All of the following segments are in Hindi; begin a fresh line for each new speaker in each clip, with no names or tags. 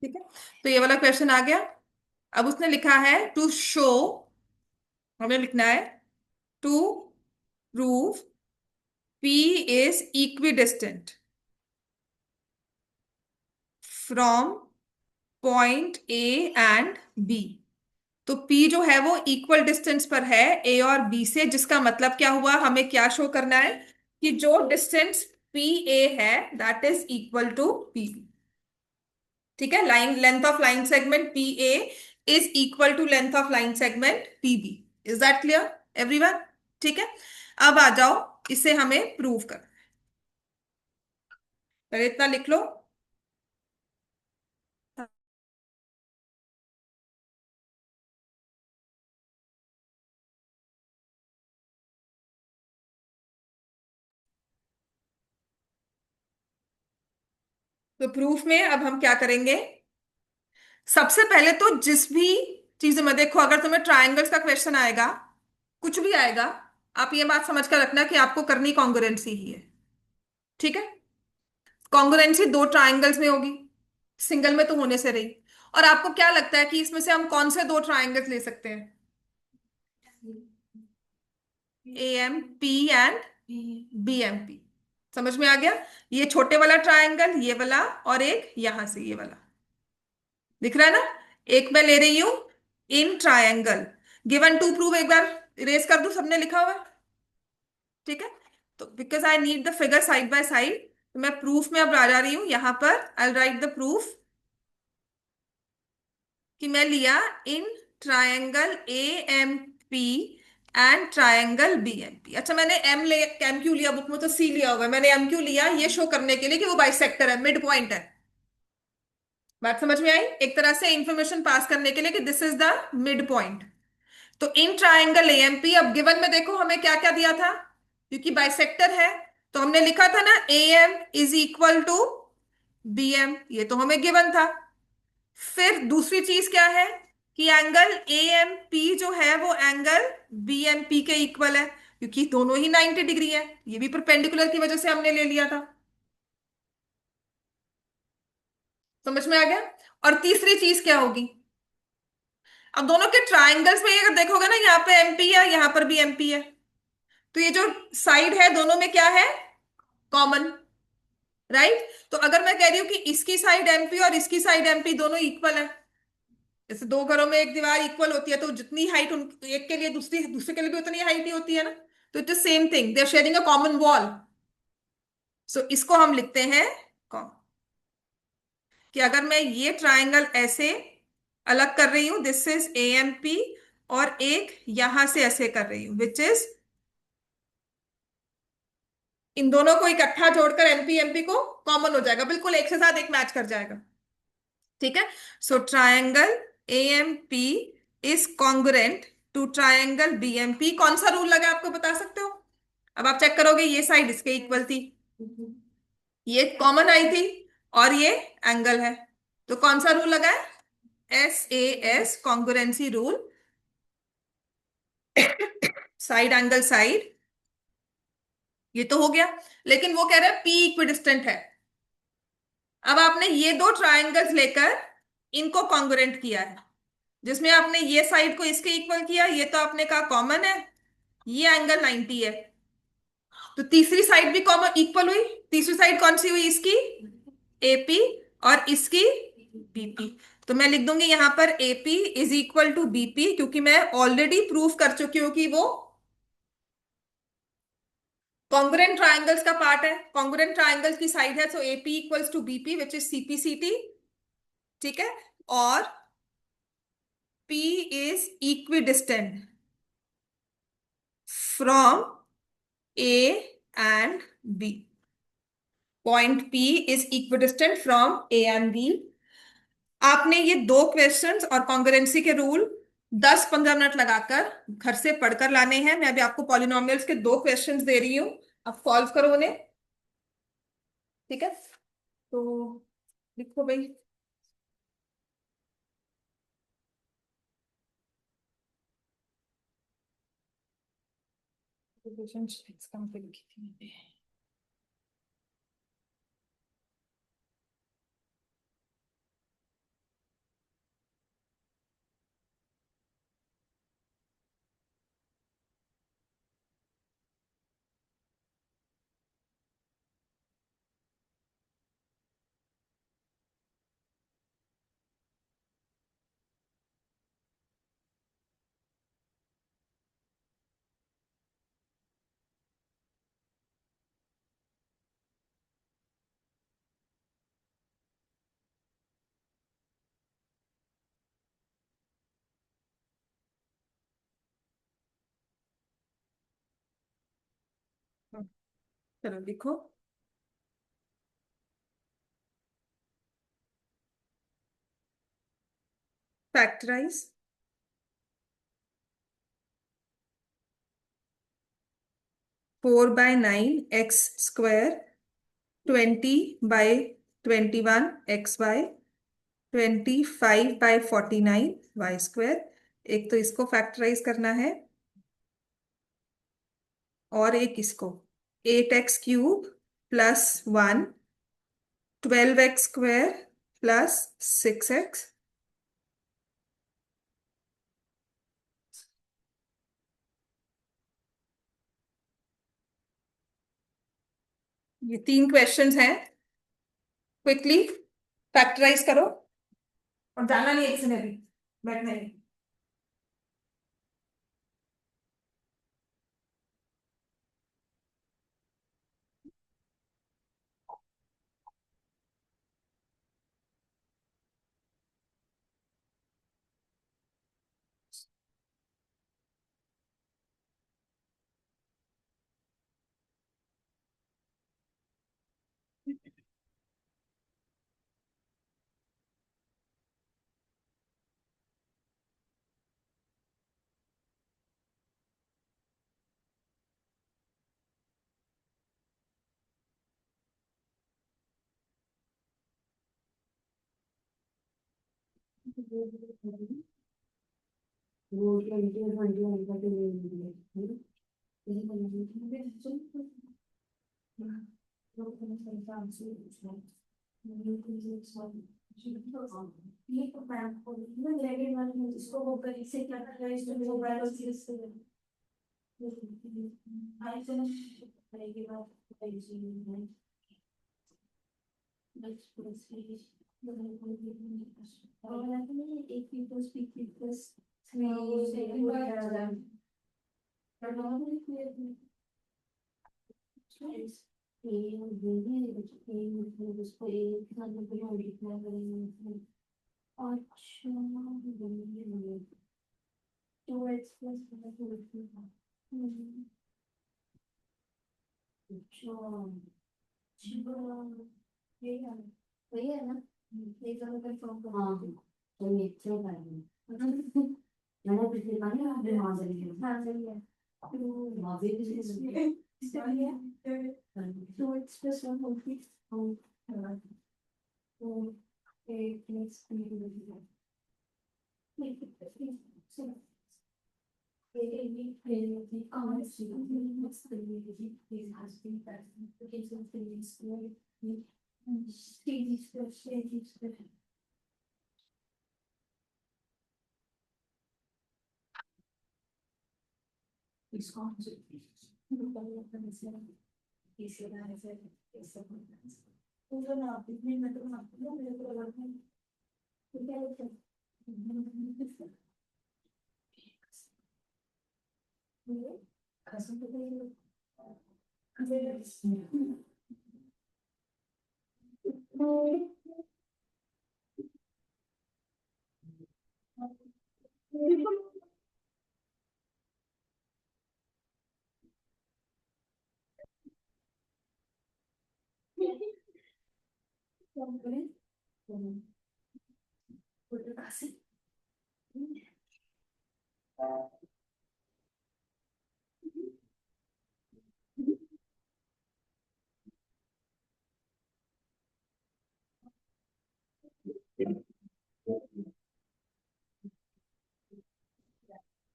ठीक है, तो ये वाला क्वेश्चन आ गया। अब उसने लिखा है टू शो, हमें लिखना है to prove P is equidistant from point A and B। तो P जो है वो इक्वल डिस्टेंस पर है A और B से, जिसका मतलब क्या हुआ, हमें क्या शो करना है कि जो डिस्टेंस पी ए है that is equal to P B. ठीक है, line length of line segment P A is equal to length of line segment P B. Is that clear everyone? ठीक है, अब आ जाओ, इसे हमें प्रूव कर, पहले इतना लिख लो। तो प्रूफ में अब हम क्या करेंगे, सबसे पहले तो जिस भी चीज में देखो, अगर तुम्हें ट्राइंगल्स का क्वेश्चन आएगा, कुछ भी आएगा, आप ये बात समझ कर रखना कि आपको करनी कॉन्ग्रुएंसी ही है। ठीक है, कॉन्ग्रुएंसी दो ट्राइंगल्स में होगी, सिंगल में तो होने से रही। और आपको क्या लगता है कि इसमें से हम कौन से दो ट्राइंगल्स ले सकते हैं? A M P and B M P. समझ में आ गया? ये छोटे वाला ट्राइंगल, ये वाला, और एक यहां से ये वाला, दिख रहा है ना? एक मैं ले रही हूं in triangle given to prove, एक बार इरेज कर दूं, सबने लिखा हुआ है। ठीक है, तो because I need the figure side by side, तो मैं प्रूफ में अब आ जा रही हूं, यहां पर आई राइट द प्रूफ कि मैं लिया in triangle A M P and triangle B M P. अच्छा, मैंने एम क्यों लिया, बुक में तो सी लिया हुआ है, मैंने एम क्यों लिया, ये शो करने के लिए कि वो बाइसेक्टर है, मिड पॉइंट है। बात समझ में आई? एक तरह से इंफॉर्मेशन पास करने के लिए कि this is the mid point. तो इन ट्राइंगल एएमपी, अब गिवन में देखो हमें क्या क्या दिया था, क्योंकि बाइसेक्टर है तो हमने लिखा था ना A M is equal to B M, ये तो हमें गिवन था। फिर दूसरी चीज क्या है कि एंगल ए एम पी जो है वो एंगल बी एम पी के इक्वल है, क्योंकि दोनों ही 90 डिग्री है, ये भी परपेंडिकुलर की वजह से हमने ले लिया था। समझ में आ गया? और तीसरी चीज क्या होगी, अब दोनों के ट्राइंगल्स में ये अगर देखोगे ना, यहाँ पे एमपी है, यहाँ पर भी एमपी है, तो ये जो साइड है दोनों में क्या है, कॉमन। राइट, तो अगर मैं कह रही हूं कि इसकी साइड एमपी और इसकी साइड एमपी दोनों इक्वल है, जैसे दो घरों में एक दीवार इक्वल होती है, तो जितनी हाइट एक के लिए दूसरी दूसरे के लिए भी उतनी हाइट ही होती है ना। तो it is same thing, they are sharing a common wall. So इसको हम लिखते हैं कॉमन, कि अगर मैं ये ट्राइंगल ऐसे अलग कर रही हूं, this is A M P, और एक यहां से ऐसे कर रही हूं विच इज, इन दोनों को इकट्ठा जोड़कर एमपी एमपी को कॉमन हो जाएगा, बिल्कुल एक से साथ एक मैच कर जाएगा। ठीक है, so triangle A M P is congruent to triangle B M P. कौन सा रूल लगा आपको बता सकते हो? अब आप चेक करोगे, ये साइड इसके इक्वल थी, ये कॉमन आई थी, और ये एंगल है, तो कौन सा रूल लगा है? S A S, congruency rule. Side angle side, ये तो हो गया। लेकिन वो कह रहा है पी इक्विडिस्टेंट है। अब आपने ये दो ट्रायंगल्स लेकर इनको कॉन्ग्रुएंट किया है, जिसमें आपने ये साइड को इसके इक्वल किया, ये तो आपने कहा कॉमन है, ये एंगल 90 है, तो तीसरी साइड भी कॉमन इक्वल हुई। तीसरी साइड कौन सी हुई इसकी? एपी, और इसकी बीपी। तो मैं लिख दूंगी यहां पर AP is equal to BP, क्योंकि मैं ऑलरेडी प्रूफ कर चुकी हूं कि वो कॉन्ग्रुएंट ट्राइंगल्स का पार्ट है, कॉन्ग्रुएंट ट्राइंगल्स की साइड है, so AP equals to BP which is CPCT. ठीक है, और P is equidistant from A and B. Point P is equidistant from A and B. आपने ये दो क्वेश्चंस और कॉन्ग्रुएंसी के रूल 10-15 मिनट लगाकर घर से पढ़कर लाने हैं। मैं अभी आपको पॉलिनोमियल्स के दो क्वेश्चंस दे रही हूं, आप सॉल्व करो उन्हें। ठीक है, तो लिखो भाई। क्वेश्चंस कहाँ पे लिखी थी मैंने? चलो लिखो। Factorise 4/9 x² 20/21 xy 25/49 y²। एक तो इसको फैक्टराइज करना है और एक इसको। 8x³ +1 12x² +6x। ये 3 क्वेश्चंस हैं। क्विकली फैक्टराइज करो और जाना नहीं है किसी ने भी, बैठना नहीं।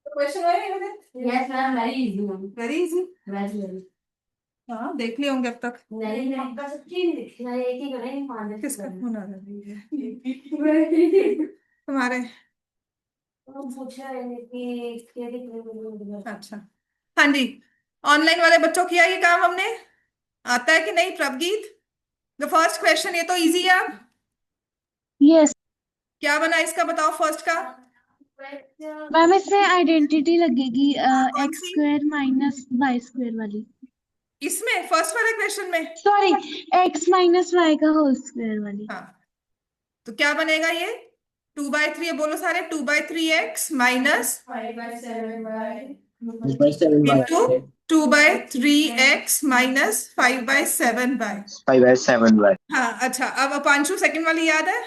क्वेश्चन है yes ma'am, very easy ma'am, very easy, very. हाँ देख लिए होंगे अब तक। नहीं आपका सच्ची नहीं देखी, मैं एक ही करें, पांच किसका फोन आ रहा है तुम्हारे? पूछा है कि क्या दिख रहा है। अच्छा हाँ जी, ऑनलाइन वाले बच्चों किया ये काम हमने, आता है कि नहीं प्रभगीत? द फर्स्ट क्वेश्चन, ये तो इजी है। अब
यस
क्या बना इसका, बताओ फर्स्ट का।
मैम, इसमें आइडेंटिटी लगेगी
कौन सी?
x² - y² वाली।
इसमें फर्स्ट वाले क्वेश्चन में?
सॉरी, x - y का होल स्क्वायर वाली।
हाँ तो क्या बनेगा ये? 2/3, बोलो सारे, 2/3x -
5/7y
into 2/3x minus 5/7y।
5/7y।
हाँ अच्छा, अब अपांशु सेकंड वाली याद है?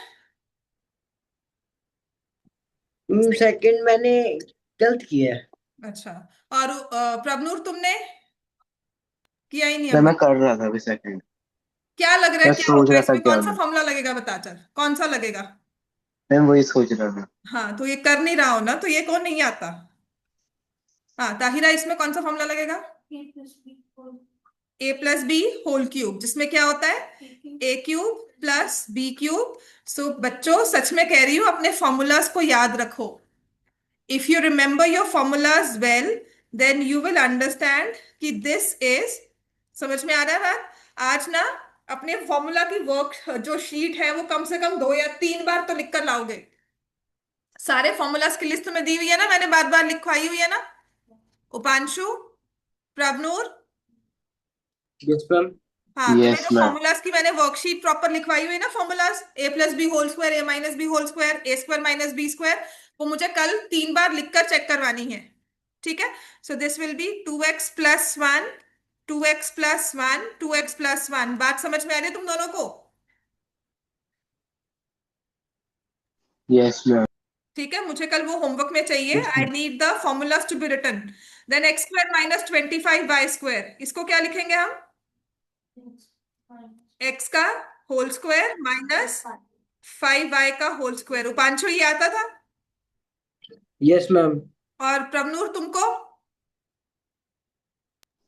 सेकंड मैंने गलत किया है।
अच्छा, और प्रभनूर तुमने किया ही नहीं
मैं
अभी।
मैं कर रहा था अभी सेकंड।
क्या लग रहा है,
मैं
क्या
सोच
होगा
रहा था
इसमें,
क्या
कौन सा
मैं
फॉर्मूला लगेगा, बता चल कौन सा लगेगा।
मैं वही सोच रहा था।
हाँ तो ये कर नहीं रहा हो ना, तो ये कौन नहीं आता। हाँ ताहिरा, इसमें कौन सा फॉर्मूला लगेगा? a+b होल क्यूब, जिसमें क्या होता है a³ प्लस b³। सो बच्चों सच में कह रही हूँ, अपने फॉर्मूलाज को याद रखो। If you remember your formulas well, then you will understand कि दिस इज, समझ में आ रहा है बात। आज ना अपने फॉर्मूला की वर्क जो शीट है वो कम से कम 2 या 3 बार तो लिख कर लाओगे। सारे फॉर्मूलाज की लिस्ट में दी हुई है ना, मैंने बार बार लिखवाई हुई है ना। उपांशु, प्रवनूर।
Yes ma'am.
हाँ तुम्हें
यस
जो
मैम।
फॉर्मूलाज की मैंने वर्कशीट प्रॉपर लिखवाई हुई है ना, formulas a+b whole square, a-b whole square, a² - b², वो मुझे कल 3 बार लिखकर चेक करवानी है। ठीक है। So this will be 2x+1, 2x+1, 2x+1। बात समझ में आ रही है तुम दोनों को?
Yes ma'am.
ठीक है, मुझे कल वो होमवर्क में चाहिए।
Yes
I
ma'am.
Need the formulas to be written. Then x² - 25y², इसको क्या लिखेंगे हम? x का होल स्क्वायर माइनस 5y का होल स्क्वायर। उपांशु ये आता था?
Yes ma'am.
और प्रवनूर तुमको?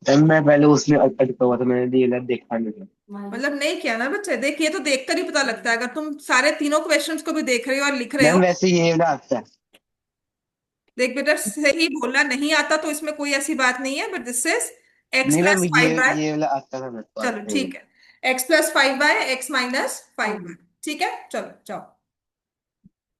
मैम मैं पहले उसमें अटका हुआ था, मैंने ये लैब देखा नहीं था।
मतलब नहीं किया ना बच्चे, देखिए तो देखकर ही पता लगता है, अगर तुम सारे तीनों क्वेश्चंस को भी देख रहे हो और लिख रहे
मैम
हो।
वैसे ये वाला आता है।
देख बेटा, सही बोलना, नहीं आता तो इसमें कोई ऐसी बात नहीं है, बट दिस इज एक्स
नहीं मैम,
प्लस फाइव बाय
ये वाला आता था मेरे को,
चलो
आता है ये।
ठीक है, x+5/x - 5y। ठीक है, चलो जाओ।